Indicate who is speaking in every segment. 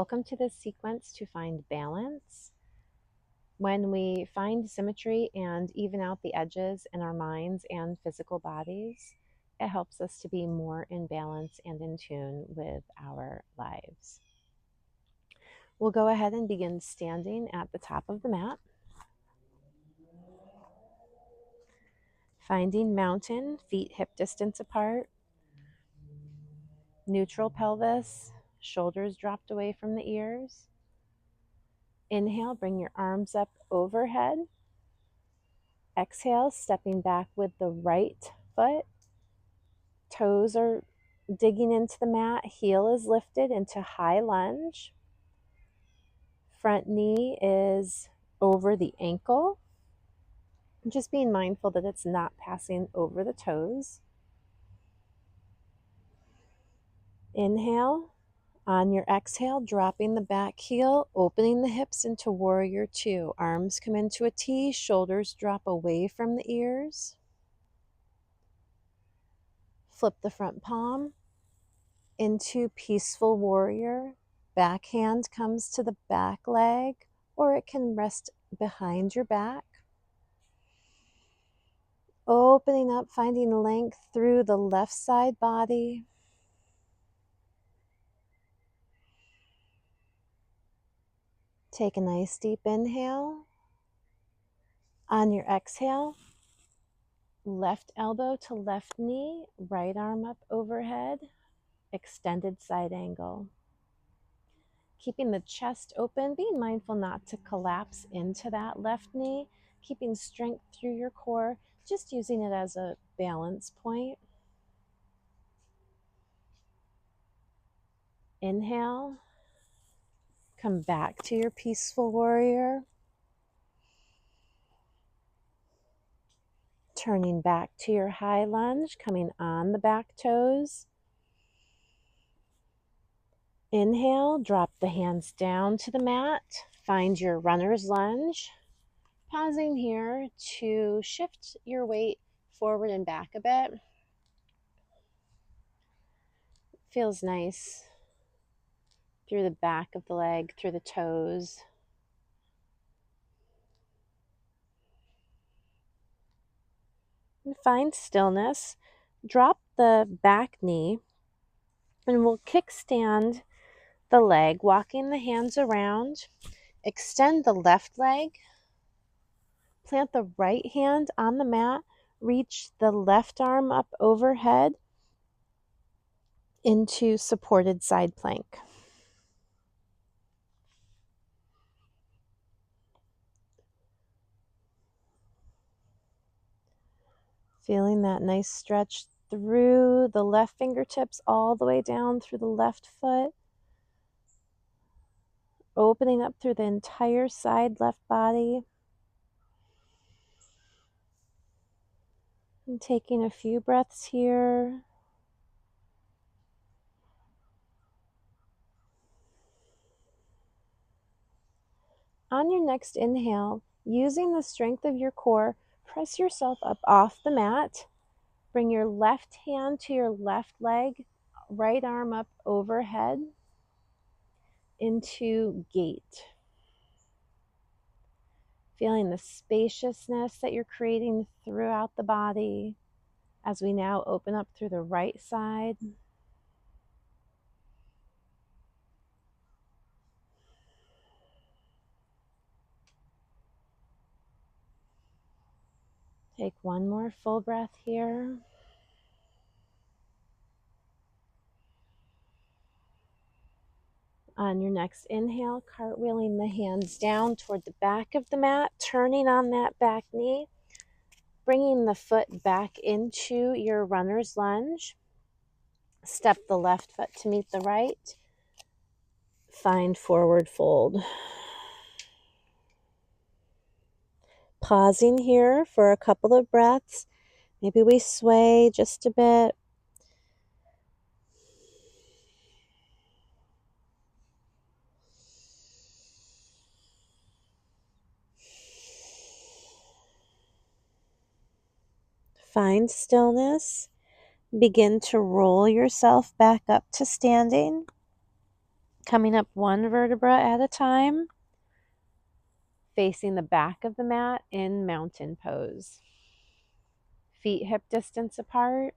Speaker 1: Welcome to this sequence to find balance. When we find symmetry and even out the edges in our minds and physical bodies, it helps us to be more in balance and in tune with our lives. We'll go ahead and begin standing at the top of the mat. Finding mountain, feet hip distance apart. Neutral pelvis, shoulders dropped away from the ears. Inhale, bring your arms up overhead. Exhale, stepping back with the right foot. Toes are digging into the mat. Heel is lifted into high lunge. Front knee is over the ankle. Just being mindful that it's not passing over the toes. Inhale. On your exhale, dropping the back heel, opening the hips into warrior two. Arms come into a T, shoulders drop away from the ears. Flip the front palm into peaceful warrior. Back hand comes to the back leg, or it can rest behind your back. Opening up, finding length through the left side body. Take a nice deep inhale. On your exhale, left elbow to left knee, right arm up overhead, extended side angle. Keeping the chest open, being mindful not to collapse into that left knee, keeping strength through your core, just using it as a balance point. Inhale, come back to your peaceful warrior. Turning back to your high lunge, coming on the back toes. Inhale, drop the hands down to the mat. Find your runner's lunge. Pausing here to shift your weight forward and back a bit. Feels nice through the back of the leg, through the toes. And find stillness. Drop the back knee and we'll kickstand the leg, walking the hands around. Extend the left leg. Plant the right hand on the mat. Reach the left arm up overhead into supported side plank. Feeling that nice stretch through the left fingertips all the way down through the left foot. Opening up through the entire side left body. And taking a few breaths here. On your next inhale, using the strength of your core, press yourself up off the mat. Bring your left hand to your left leg, right arm up overhead into gate. Feeling the spaciousness that you're creating throughout the body as we now open up through the right side. Take one more full breath here. On your next inhale, cartwheeling the hands down toward the back of the mat, turning on that back knee, bringing the foot back into your runner's lunge. Step the left foot to meet the right. Find forward fold. Pausing here for a couple of breaths. Maybe we sway just a bit. Find stillness. Begin to roll yourself back up to standing. Coming up one vertebra at a time, facing the back of the mat in mountain pose. Feet hip distance apart,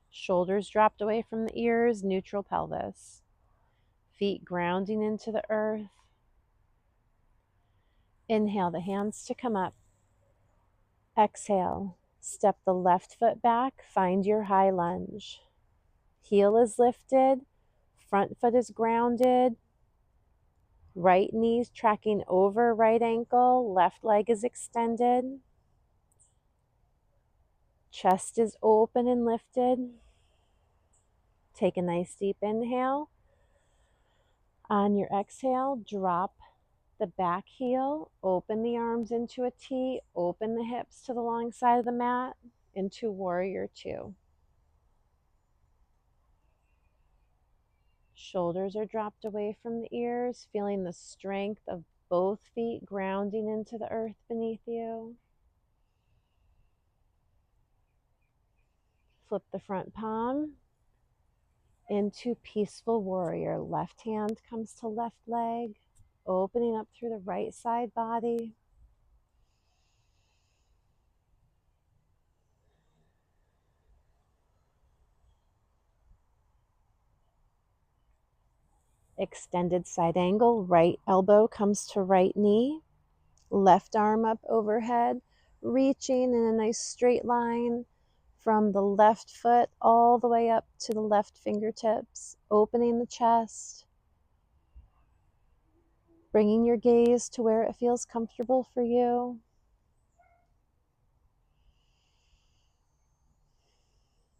Speaker 1: shoulders dropped away from the ears, neutral pelvis. Feet grounding into the earth. Inhale the hands to come up. Exhale, step the left foot back, find your high lunge. Heel is lifted, front foot is grounded, right knee's tracking over right ankle, left leg is extended. Chest is open and lifted. Take a nice deep inhale. On your exhale, drop the back heel, open the arms into a T, open the hips to the long side of the mat into warrior two. Shoulders are dropped away from the ears, feeling the strength of both feet grounding into the earth beneath you. Flip the front palm into peaceful warrior. Left hand comes to left leg, opening up through the right side body. Extended side angle, right elbow comes to right knee, left arm up overhead, reaching in a nice straight line from the left foot all the way up to the left fingertips, opening the chest, bringing your gaze to where it feels comfortable for you.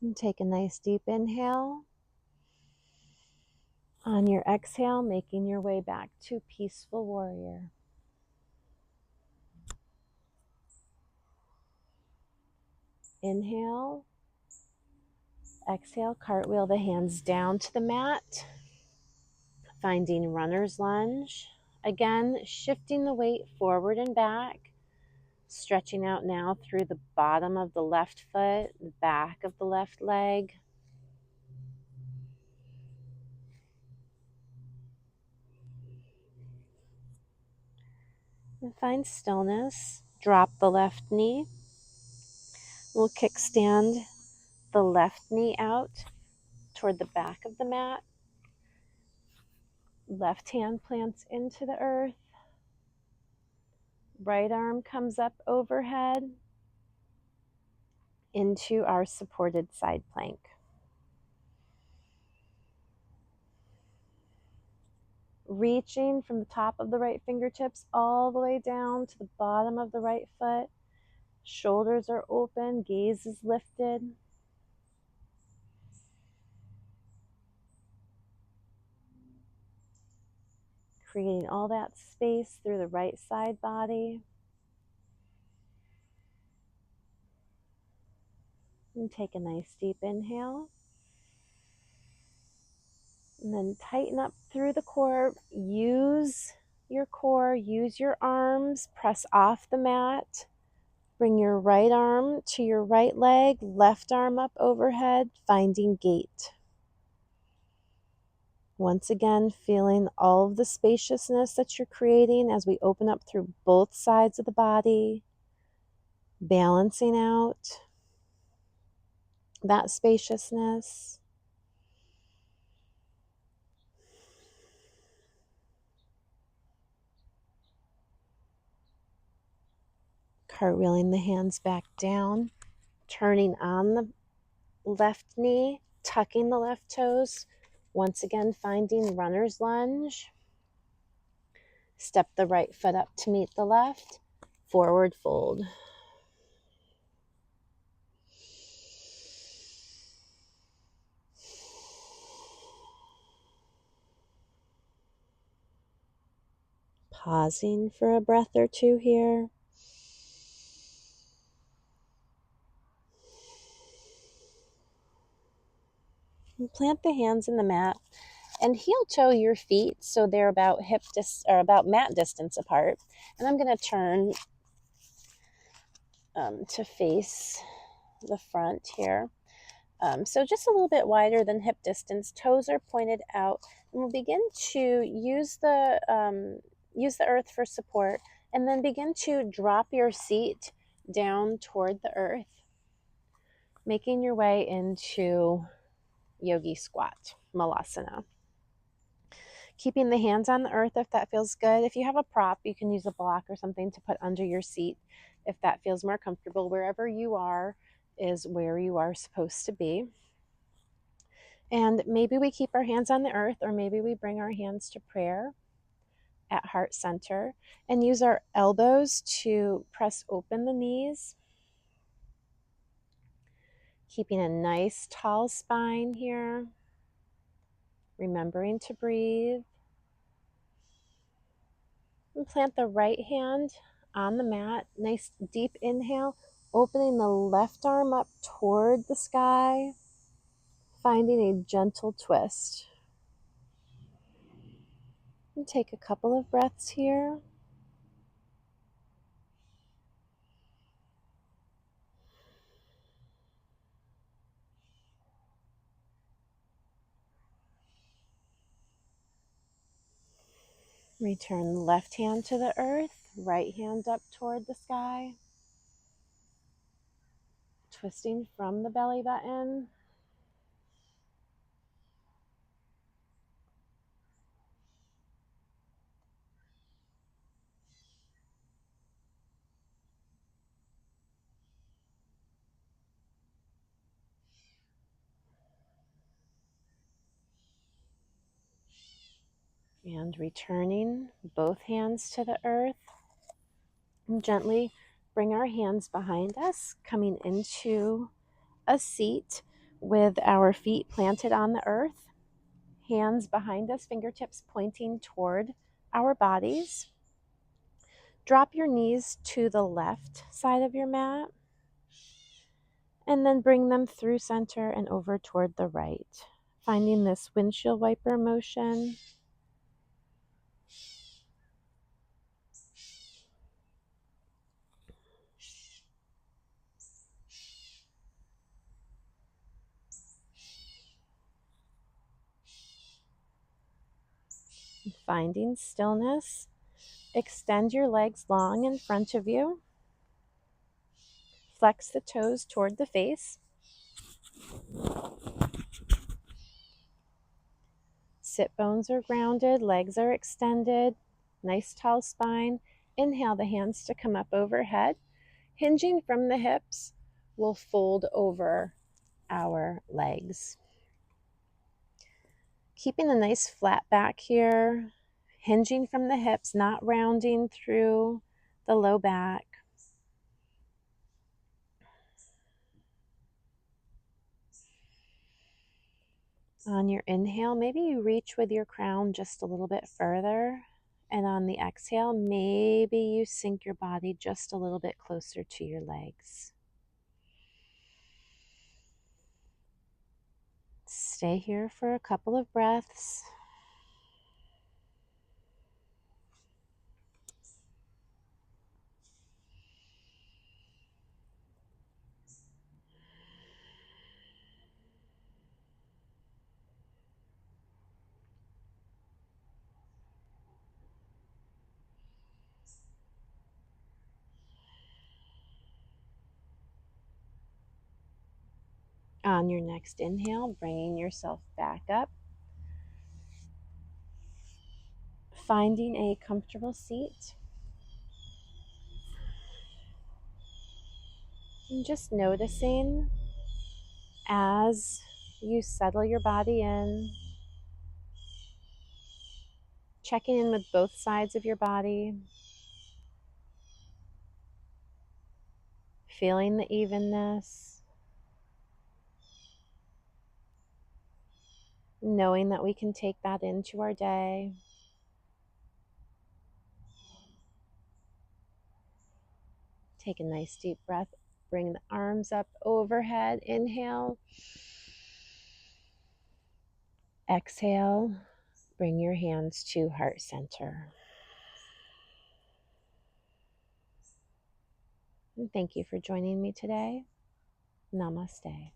Speaker 1: And take a nice deep inhale. On your exhale, making your way back to peaceful warrior. Inhale. Exhale, cartwheel the hands down to the mat. Finding runner's lunge. Again, shifting the weight forward and back. Stretching out now through the bottom of the left foot, the back of the left leg. And find stillness. Drop the left knee. We'll kickstand the left knee out toward the back of the mat. Left hand plants into the earth. Right arm comes up overhead into our supported side plank. Reaching from the top of the right fingertips all the way down to the bottom of the right foot. Shoulders are open, gaze is lifted. Creating all that space through the right side body. And take a nice deep inhale. And then tighten up through the core. Use your core, use your arms, press off the mat. Bring your right arm to your right leg, left arm up overhead, finding gate. Once again, feeling all of the spaciousness that you're creating as we open up through both sides of the body, balancing out that spaciousness. Cartwheeling the hands back down, turning on the left knee, tucking the left toes. Once again, finding runner's lunge. Step the right foot up to meet the left. Forward fold. Pausing for a breath or two here. And plant the hands in the mat and heel toe your feet so they're about about mat distance apart. And I'm going to turn to face the front here. So just a little bit wider than hip distance. Toes are pointed out, and we'll begin to use the earth for support, and then begin to drop your seat down toward the earth, making your way into yogi squat, malasana. Keeping the hands on the earth if that feels good. If you have a prop, you can use a block or something to put under your seat if that feels more comfortable. Wherever you are is where you are supposed to be. And maybe we keep our hands on the earth, or maybe we bring our hands to prayer at heart center and use our elbows to press open the knees, keeping a nice tall spine here, remembering to breathe. And plant the right hand on the mat. Nice deep inhale, opening the left arm up toward the sky, finding a gentle twist. And take a couple of breaths here. Return the left hand to the earth, right hand up toward the sky. Twisting from the belly button. And returning both hands to the earth. And gently bring our hands behind us, coming into a seat with our feet planted on the earth. Hands behind us, fingertips pointing toward our bodies. Drop your knees to the left side of your mat, and then bring them through center and over toward the right. Finding this windshield wiper motion. Finding stillness. Extend your legs long in front of you. Flex the toes toward the face. Sit bones are grounded, legs are extended, nice tall spine. Inhale the hands to come up overhead. Hinging from the hips, we'll fold over our legs. Keeping a nice flat back here, hinging from the hips, not rounding through the low back. On your inhale, maybe you reach with your crown just a little bit further. And on the exhale, maybe you sink your body just a little bit closer to your legs. Stay here for a couple of breaths. On your next inhale, bringing yourself back up. Finding a comfortable seat. And just noticing as you settle your body in, checking in with both sides of your body, feeling the evenness, knowing that we can take that into our day. Take a nice deep breath. Bring the arms up overhead. Inhale. Exhale. Bring your hands to heart center. And thank you for joining me today. Namaste.